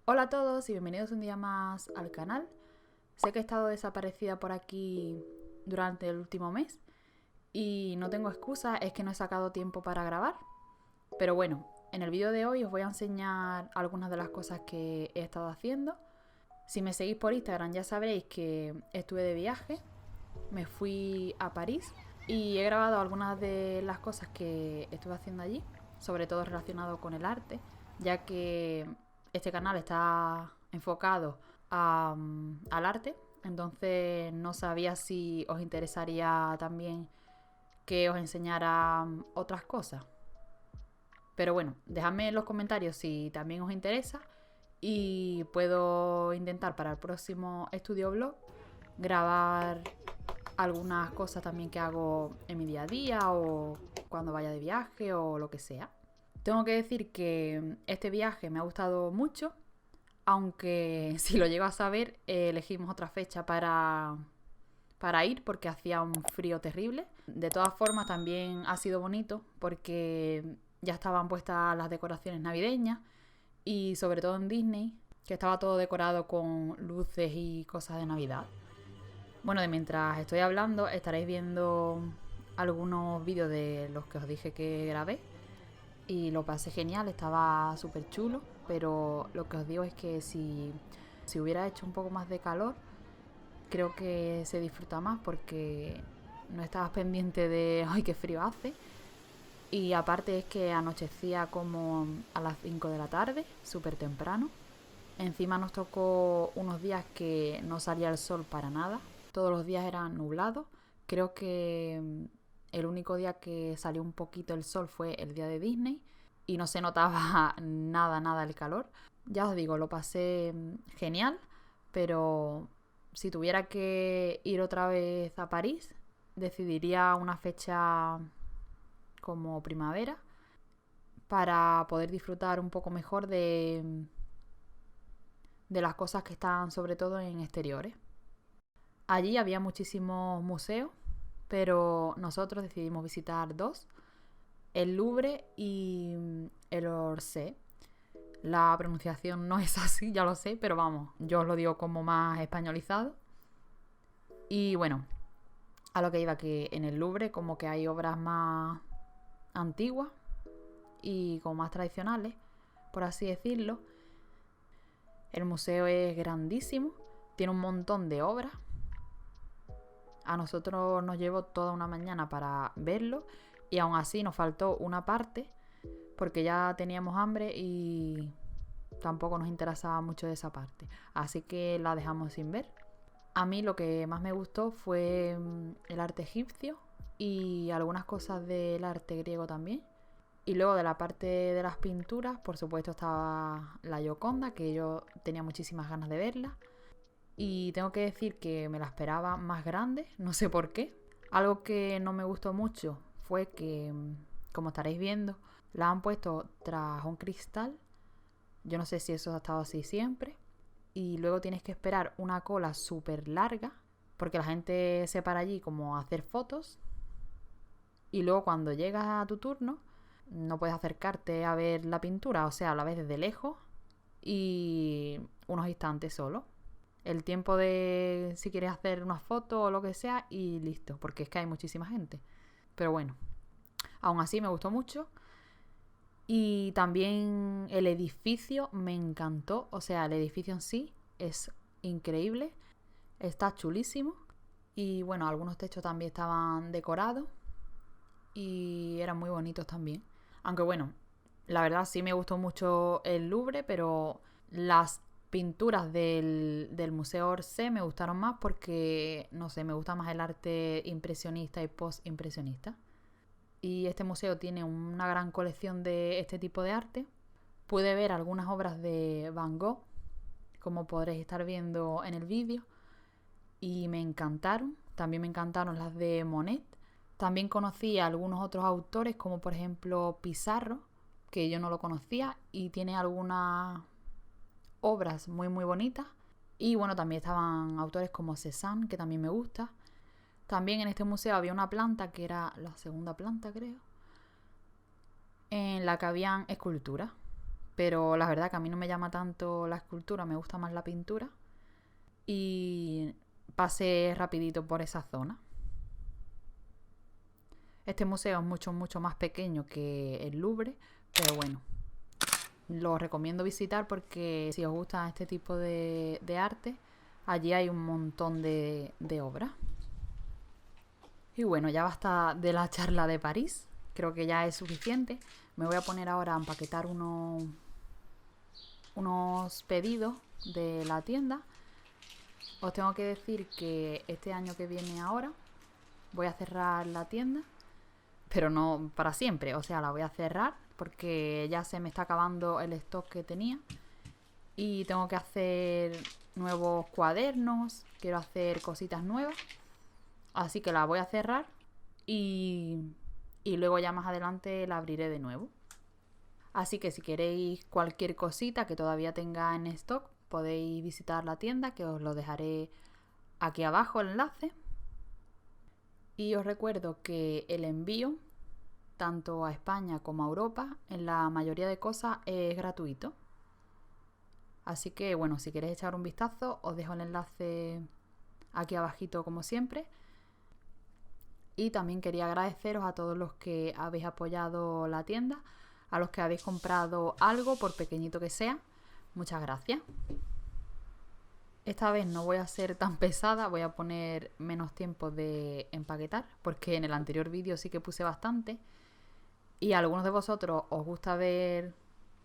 Hola a todos y bienvenidos un día más al canal. Sé que he estado desaparecida por aquí durante el último mes y no tengo excusa, es que no he sacado tiempo para grabar. Pero bueno, en el vídeo de hoy os voy a enseñar algunas de las cosas que he estado haciendo. Si me seguís por Instagram ya sabréis que estuve de viaje, me fui a París y he grabado algunas de las cosas que estuve haciendo allí, sobre todo relacionado con el arte, ya que este canal está enfocado al arte, entonces no sabía si os interesaría también que os enseñara otras cosas. Pero bueno, dejadme en los comentarios si también os interesa y puedo intentar para el próximo estudio blog grabar algunas cosas también que hago en mi día a día o cuando vaya de viaje o lo que sea. Tengo que decir que este viaje me ha gustado mucho, aunque si lo llego a saber elegimos otra fecha para ir porque hacía un frío terrible. De todas formas también ha sido bonito porque ya estaban puestas las decoraciones navideñas y sobre todo en Disney, que estaba todo decorado con luces y cosas de Navidad. Bueno, de mientras estoy hablando estaréis viendo algunos vídeos de los que os dije que grabé y lo pasé genial, estaba súper chulo, pero lo que os digo es que si hubiera hecho un poco más de calor, creo que se disfruta más porque no estabas pendiente de ¡ay, qué frío hace! Y aparte es que anochecía como a las 5 de la tarde, súper temprano. Encima nos tocó unos días que no salía el sol para nada. Todos los días eran nublados. Creo que el único día que salió un poquito el sol fue el día de Disney y no se notaba nada el calor. Ya os digo, lo pasé genial, pero si tuviera que ir otra vez a París, decidiría una fecha como primavera para poder disfrutar un poco mejor de las cosas que están sobre todo en exteriores. Allí había muchísimos museos, pero nosotros decidimos visitar dos, el Louvre y el Orsay. La pronunciación no es así, ya lo sé, pero vamos, yo os lo digo como más españolizado. Y bueno, a lo que iba, que en el Louvre como que hay obras más antiguas y como más tradicionales, por así decirlo. El museo es grandísimo, tiene un montón de obras. A nosotros nos llevó toda una mañana para verlo y aún así nos faltó una parte porque ya teníamos hambre y tampoco nos interesaba mucho de esa parte. Así que la dejamos sin ver. A mí lo que más me gustó fue el arte egipcio y algunas cosas del arte griego también. Y luego de la parte de las pinturas, por supuesto, estaba la Gioconda, que yo tenía muchísimas ganas de verla. Y tengo que decir que me la esperaba más grande, no sé por qué. Algo que no me gustó mucho fue que, como estaréis viendo, la han puesto tras un cristal. Yo no sé si eso ha estado así siempre. Y luego tienes que esperar una cola súper larga, porque la gente se para allí como a hacer fotos. Y luego cuando llegas a tu turno, no puedes acercarte a ver la pintura, o sea, la ves desde lejos y unos instantes solo. El tiempo de si quieres hacer una foto o lo que sea y listo, porque es que hay muchísima gente. Pero bueno, aún así me gustó mucho. Y también el edificio me encantó, o sea, el edificio en sí es increíble, está chulísimo. Y bueno, algunos techos también estaban decorados y eran muy bonitos también. Aunque bueno, la verdad sí me gustó mucho el Louvre, pero las pinturas del Museo Orsay me gustaron más porque, no sé, me gusta más el arte impresionista y post-impresionista. Y este museo tiene una gran colección de este tipo de arte. Pude ver algunas obras de Van Gogh, como podréis estar viendo en el vídeo, y me encantaron. También me encantaron las de Monet. También conocí a algunos otros autores, como por ejemplo Pizarro, que yo no lo conocía, y tiene algunas obras muy bonitas. Y bueno, también estaban autores como Cézanne, que también me gusta. También en este museo había una planta, que era la segunda planta creo, en la que habían esculturas. pero la verdad que a mí no me llama tanto la escultura, me gusta más la pintura. Y pasé rapidito por esa zona. Este museo es mucho, mucho más pequeño que el Louvre, pero bueno, lo recomiendo visitar porque si os gusta este tipo de arte, allí hay un montón de obras. Y bueno, ya basta de la charla de París, creo que ya es suficiente. Me voy a poner ahora a empaquetar unos pedidos de la tienda. Os tengo que decir que este año que viene ahora voy a cerrar la tienda, pero no para siempre, o sea, la voy a cerrar porque ya se me está acabando el stock que tenía y tengo que hacer nuevos cuadernos, quiero hacer cositas nuevas, así que la voy a cerrar y luego ya más adelante la abriré de nuevo. Así que si queréis cualquier cosita que todavía tenga en stock, podéis visitar la tienda, que os lo dejaré aquí abajo el enlace. Y os recuerdo que el envío, tanto a España como a Europa, en la mayoría de cosas es gratuito. Así que bueno, si queréis echar un vistazo, os dejo el enlace aquí abajito como siempre. Y también quería agradeceros a todos los que habéis apoyado la tienda, a los que habéis comprado algo, por pequeñito que sea. Muchas gracias. Esta vez no voy a ser tan pesada, voy a poner menos tiempo de empaquetar, porque en el anterior vídeo sí que puse bastante. Y a algunos de vosotros os gusta ver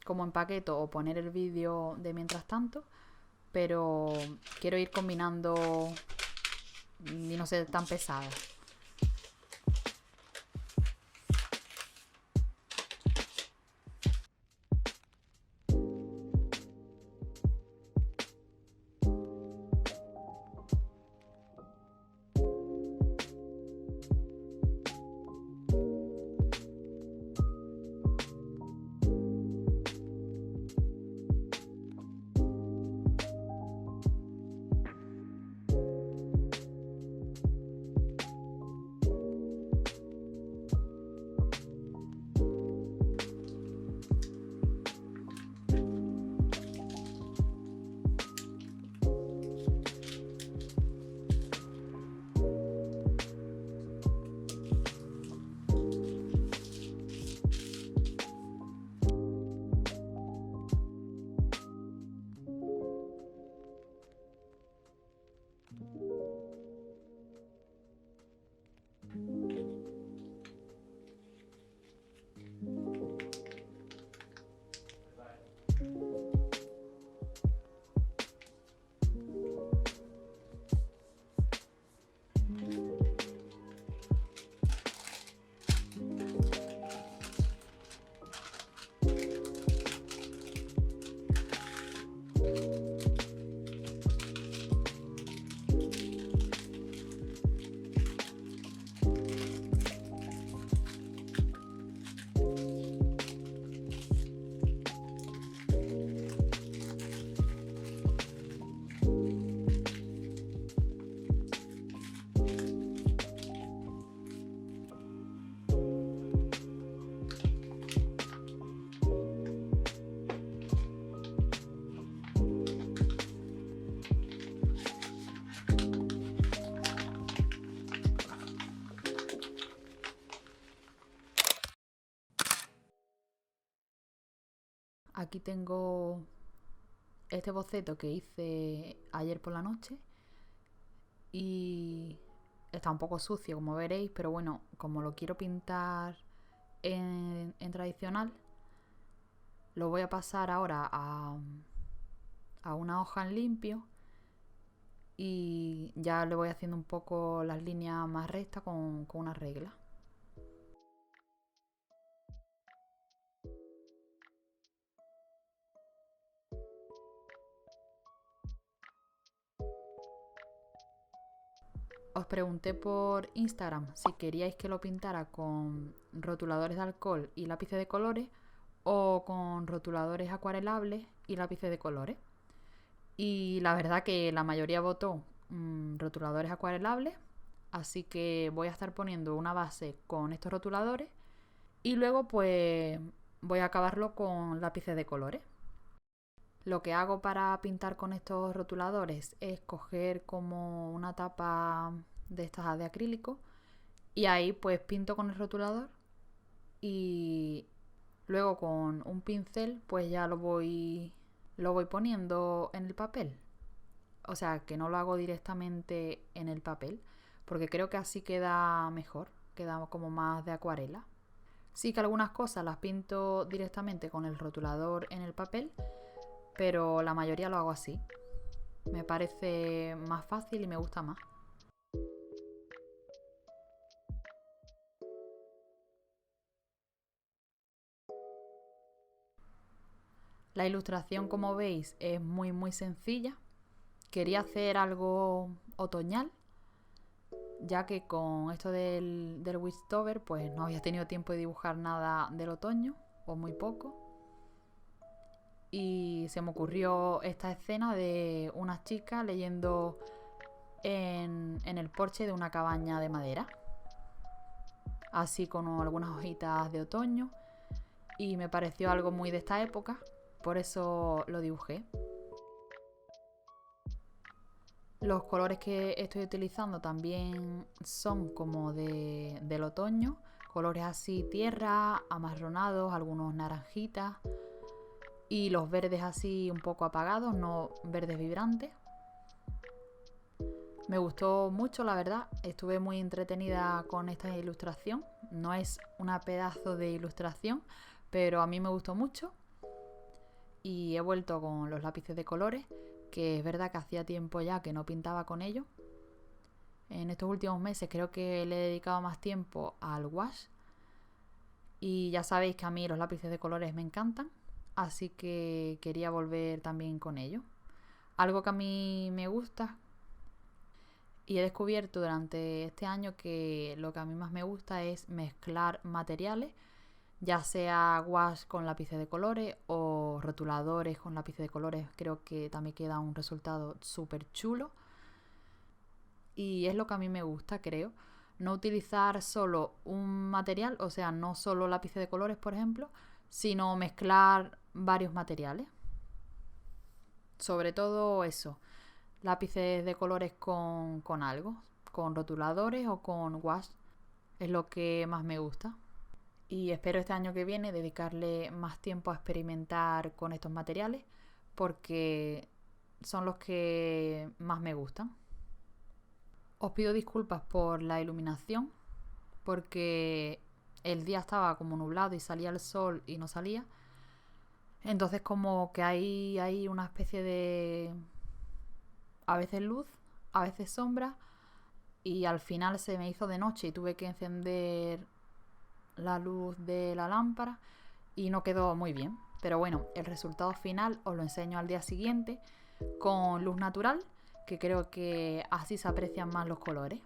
cómo empaqueto o poner el vídeo de mientras tanto, pero quiero ir combinando y no ser tan pesada. Aquí tengo este boceto que hice ayer por la noche y está un poco sucio, como veréis, pero bueno, como lo quiero pintar en tradicional, lo voy a pasar ahora a una hoja en limpio y ya le voy haciendo un poco las líneas más rectas con una regla. Os pregunté por Instagram si queríais que lo pintara con rotuladores de alcohol y lápices de colores o con rotuladores acuarelables y lápices de colores. Y la verdad que la mayoría votó rotuladores acuarelables, así que voy a estar poniendo una base con estos rotuladores y luego pues voy a acabarlo con lápices de colores. Lo que hago para pintar con estos rotuladores es coger como una tapa de estas de acrílico y ahí pues pinto con el rotulador y luego con un pincel pues ya lo voy poniendo en el papel. O sea, que no lo hago directamente en el papel, porque creo que así queda mejor, queda como más de acuarela. Sí que algunas cosas las pinto directamente con el rotulador en el papel, pero la mayoría lo hago así. Me parece más fácil y me gusta más. La ilustración, como veis, es muy sencilla. Quería hacer algo otoñal, ya que con esto del Westover pues no había tenido tiempo de dibujar nada del otoño, o muy poco. Y se me ocurrió esta escena de unas chicas leyendo en el porche de una cabaña de madera, así con algunas hojitas de otoño, y me pareció algo muy de esta época, por eso lo dibujé. Los colores que estoy utilizando también son como del otoño, colores así tierra, amarronados, algunos naranjitas y los verdes así un poco apagados, no verdes vibrantes. Me gustó mucho, la verdad, estuve muy entretenida con esta ilustración. No es una pedazo de ilustración, pero a mí me gustó mucho y he vuelto con los lápices de colores, que es verdad que hacía tiempo ya que no pintaba con ellos. En estos últimos meses creo que le he dedicado más tiempo al wash y ya sabéis que a mí los lápices de colores me encantan, así que quería volver también con ellos. Algo que a mí me gusta y he descubierto durante este año que lo que a mí más me gusta es mezclar materiales, ya sea wash con lápices de colores o rotuladores con lápices de colores. Creo que también queda un resultado súper chulo y es lo que a mí me gusta, creo. No utilizar solo un material, o sea, no solo lápices de colores, por ejemplo, sino mezclar varios materiales. Sobre todo eso, lápices de colores con algo, con rotuladores o con wash, es lo que más me gusta. Y espero este año que viene dedicarle más tiempo a experimentar con estos materiales porque son los que más me gustan. Os pido disculpas por la iluminación porque el día estaba como nublado y salía el sol y no salía. Entonces como que hay una especie de a veces luz, a veces sombra y al final se me hizo de noche y tuve que encender la luz de la lámpara y no quedó muy bien. Pero bueno, el resultado final os lo enseño al día siguiente con luz natural, que creo que así se aprecian más los colores.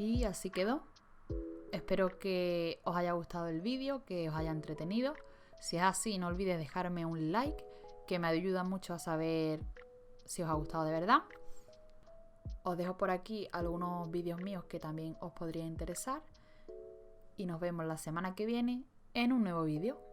Y así quedó. Espero que os haya gustado el vídeo, que os haya entretenido. Si es así, no olvidéis dejarme un like, que me ayuda mucho a saber si os ha gustado de verdad. Os dejo por aquí algunos vídeos míos que también os podría interesar. Y nos vemos la semana que viene en un nuevo vídeo.